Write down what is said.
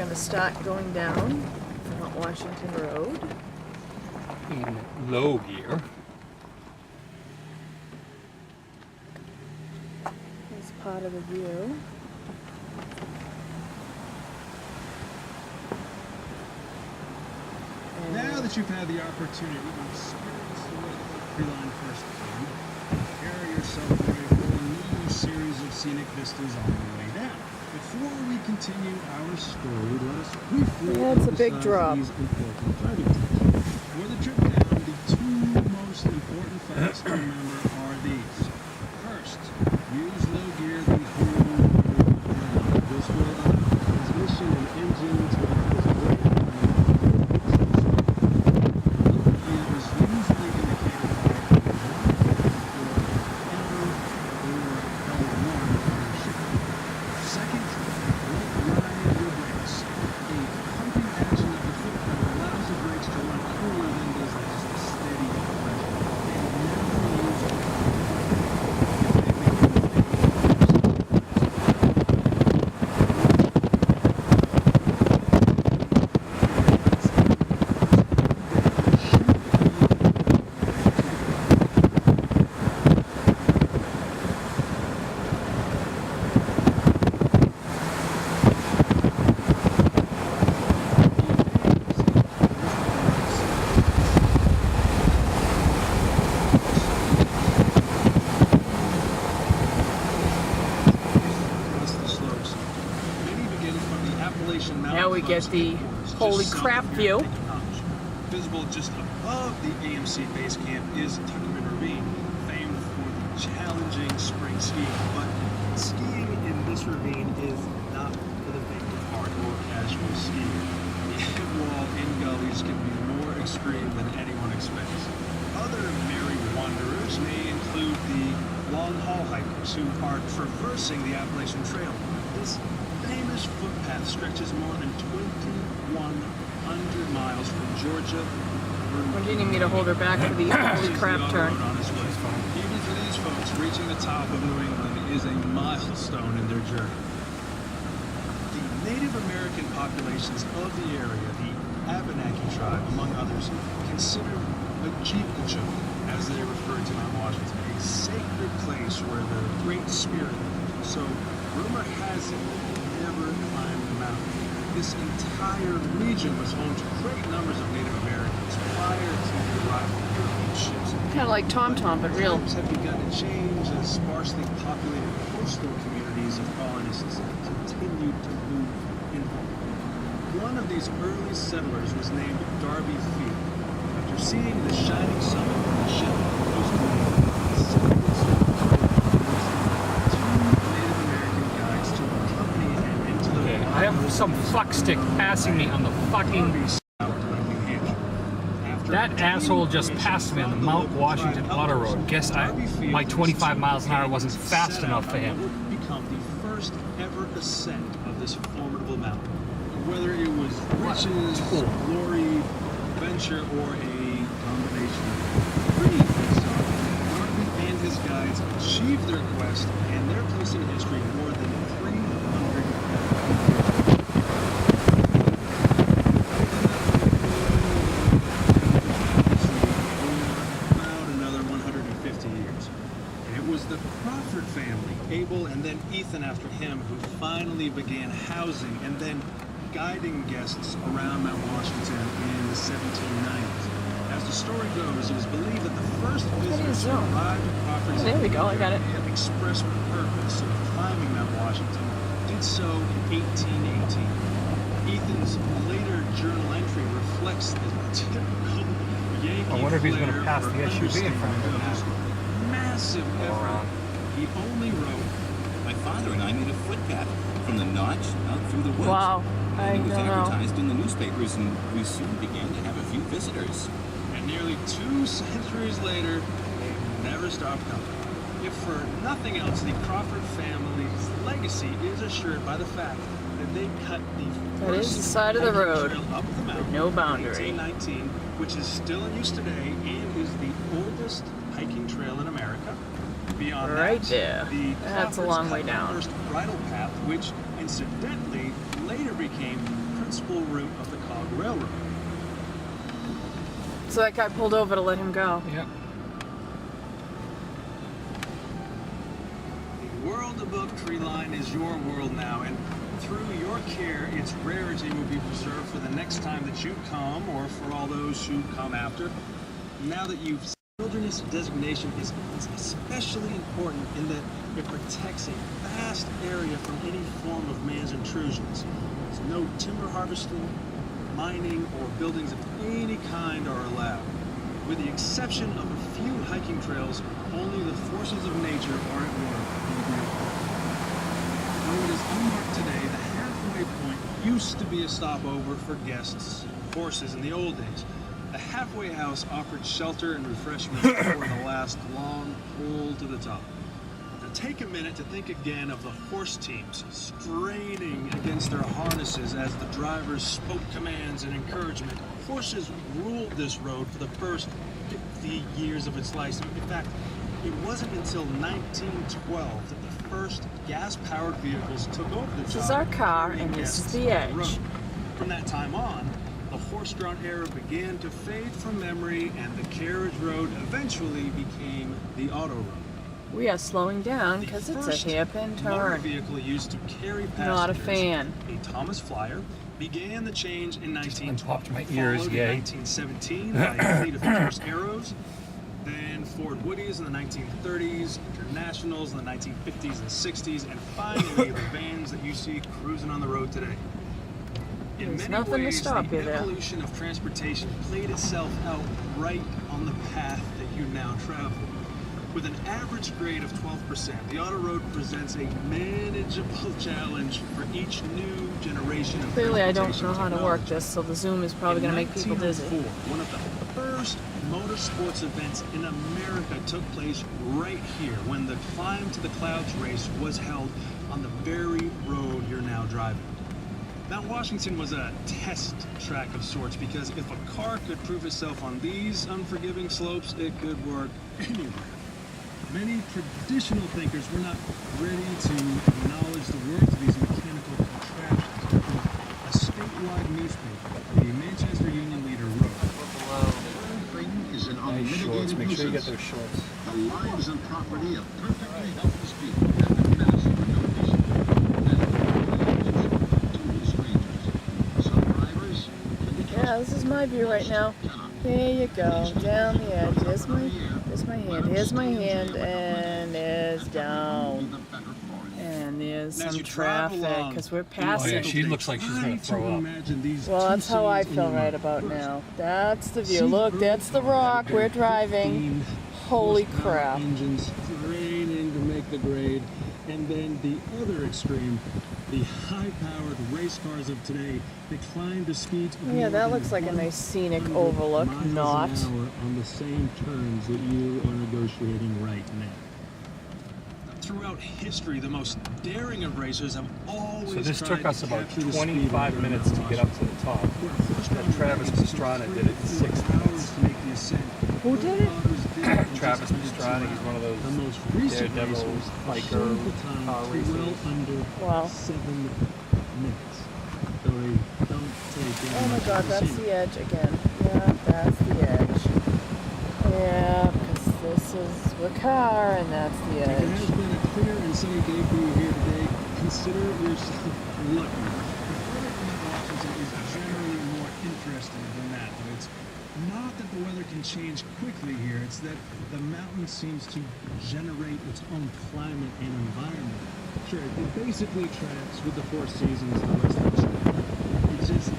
going to start going down Mount Washington Road. In low gear. Here's part of the view. And Now that you've had the opportunity to experience the way the Tree-Line first came, prepare yourself for a whole new series of scenic vistas on the way down. Before we continue our story, let us briefly Yeah, it's a big emphasize drop. these important driving tips. For the trip down, the two most important facts to remember are these. First, use low gear the whole way. This will allow the transmission and engine to act as a brake. now we get the holy crap view. Visible just above the AMC base camp is Tuckerman Ravine, famed for the challenging spring skiing. But skiing in this ravine is not for the faint of heart or casual skiing. The head wall and gullies can be more extreme than anyone expects. Other merry wanderers may include the long haul hikers who are traversing the Appalachian Trail. This famous footpath stretches more than 2,100 miles from Georgia. Or do you need me to hold her back for the holy crap turn? Even for these folks, reaching the top of New England is a milestone in their journey. The Native American populations of the area, the Abenaki tribe, among others, consider Ojibwe, as they refer to Mount Washington, a sacred place where the Great Spirit lives. So, rumor has it they never climbed the mountain. This entire region was home to great numbers of Native Americans prior to the arrival of European ships. Kind of like Tom Tom, but real. Times have begun to change as sparsely populated coastal communities of colonists continued to move inland. One of these early settlers was named Darby Field. After seeing the shining summit of the ship, I have some fuckstick passing me on the fucking... That asshole just passed me on the Mount Washington Auto Road. Guess my 25 miles an hour wasn't fast enough for him. Would become the first ever ascent of this formidable mountain. Whether it was riches, glory, adventure, or a combination of three, Darby and his guides achieved their quest, and their place in history more than 300 years. Abel and then Ethan after him, who finally began housing and then guiding guests around Mount Washington in the 1790s. As the story goes, it is believed that the first visitors who arrived at Crawford's There we go, I got it. express purpose of climbing Mount Washington did so in 1818. Ethan's later journal entry reflects the typical Yankee I wonder if he's going to flair pass for the SUV in front of him understatement. now. Massive effort. He only wrote, My father and I made a footpath from the notch out through the woods. Wow, I And it was don't know. advertised in the newspapers, and we soon began to have a few visitors. and nearly 2 centuries later, they never stopped coming. If for nothing else, the Crawford family's legacy is assured by the fact that they cut the That is first the side of the hiking road trail up the mountain no in boundary. 1819, which is still in use today and is the oldest hiking trail in America. Beyond Right that, there. the That's a Crawfords long cut way the down. first bridle path, which incidentally later became principal route of the Cog Railroad. So that guy pulled over to let him go. Yep. The world above Treeline is your world now, and through your care, its rarity will be preserved for the next time that you come, or for all those who come after. Now that you've wilderness designation is especially important in that it protects a vast area from any form of man's intrusions. There's no timber harvesting, mining, or buildings of any kind are allowed. With the exception of a few hiking trails, only the forces of nature are at work in the Great Park. Though it is unmarked today, the halfway point used to be a stopover for guests, horses in the old days. The halfway house offered shelter and refreshments before the last long pull to the top. Now take a minute to think again of the horse teams straining against their harnesses as the drivers spoke commands and encouragement. Horses ruled this road for the first 50 years of its life. In fact, it wasn't until 1912 that the first gas-powered vehicles took over the job. This is our car, and this is the edge. From that time on, the horse-drawn era began to fade from memory, and the carriage road eventually became the auto road. We are slowing down because it's a hairpin Motor turn. vehicle used to carry passengers, Not a fan. a Thomas Flyer, began the change in 1912. Unpopped my ears, Followed yay. in 1917 by a fleet of horse arrows. Then Ford Woodies in the 1930s, Internationals in the 1950s and 60s, and finally the vans that you see cruising on the road today. In There's many nothing to ways, stop the you there. evolution of transportation played itself out right on the path that you now travel. With an average grade of 12%, the auto road presents a manageable challenge for each new generation of Clearly, I don't transportation know how to work technology. this, so the Zoom is probably going to make people dizzy. In 1904, one of the first motorsports events in America took place right here when the Climb to the Clouds race was held on the very road you're now driving. Mount Washington was a test track of sorts because if a car could prove itself on these unforgiving slopes, it could work anywhere. Many traditional thinkers were not ready to acknowledge the worth of these mechanical contraptions. A statewide newspaper, the Manchester Union Leader, wrote, Is an Nice shorts. unmitigated Make sure you get nuisance. those shorts. The lives and property of perfectly helpless people have been menaced for no reason. Total strangers. Some drivers, Yeah, this is my view right now. There you go, down the edge. Here's my hand. Here's my hand, and there's down. And there's As some you drive traffic along, because we're Oh, yeah, passing. she looks like she's gonna throw up. Well, that's how I feel right about now. That's the view. Look, that's the rock. We're driving. Holy crap. Engines draining to make the grade. And then the other extreme, the high-powered race cars of today, they climb to speeds of Yeah, more that than looks like a nice scenic 100 overlook. miles an Not. hour on the same terms that you are negotiating right now. Throughout history, the most daring of racers have always So this tried took us to about capture the speed 25 of minutes to get up to the top. And Travis Pastrana did it in 6 minutes. To make the ascent. Who did it? Travis Pastrana, he's one of The those most recent daredevil racers biker slowed the time car to racers. well under Wow. 7 minutes. So they don't take Oh my god, that's the edge again. Yeah, that's the edge. Yeah, because this is the car and that's the If it has edge. been a clear and sunny day for you here today, consider yourself lucky. The weather in Washington is generally more interesting than that, but it's not that the weather can change quickly here, it's that the mountain seems to generate its own climate and environment. Sure, it basically tracks with the four seasons the rest of the year. It's just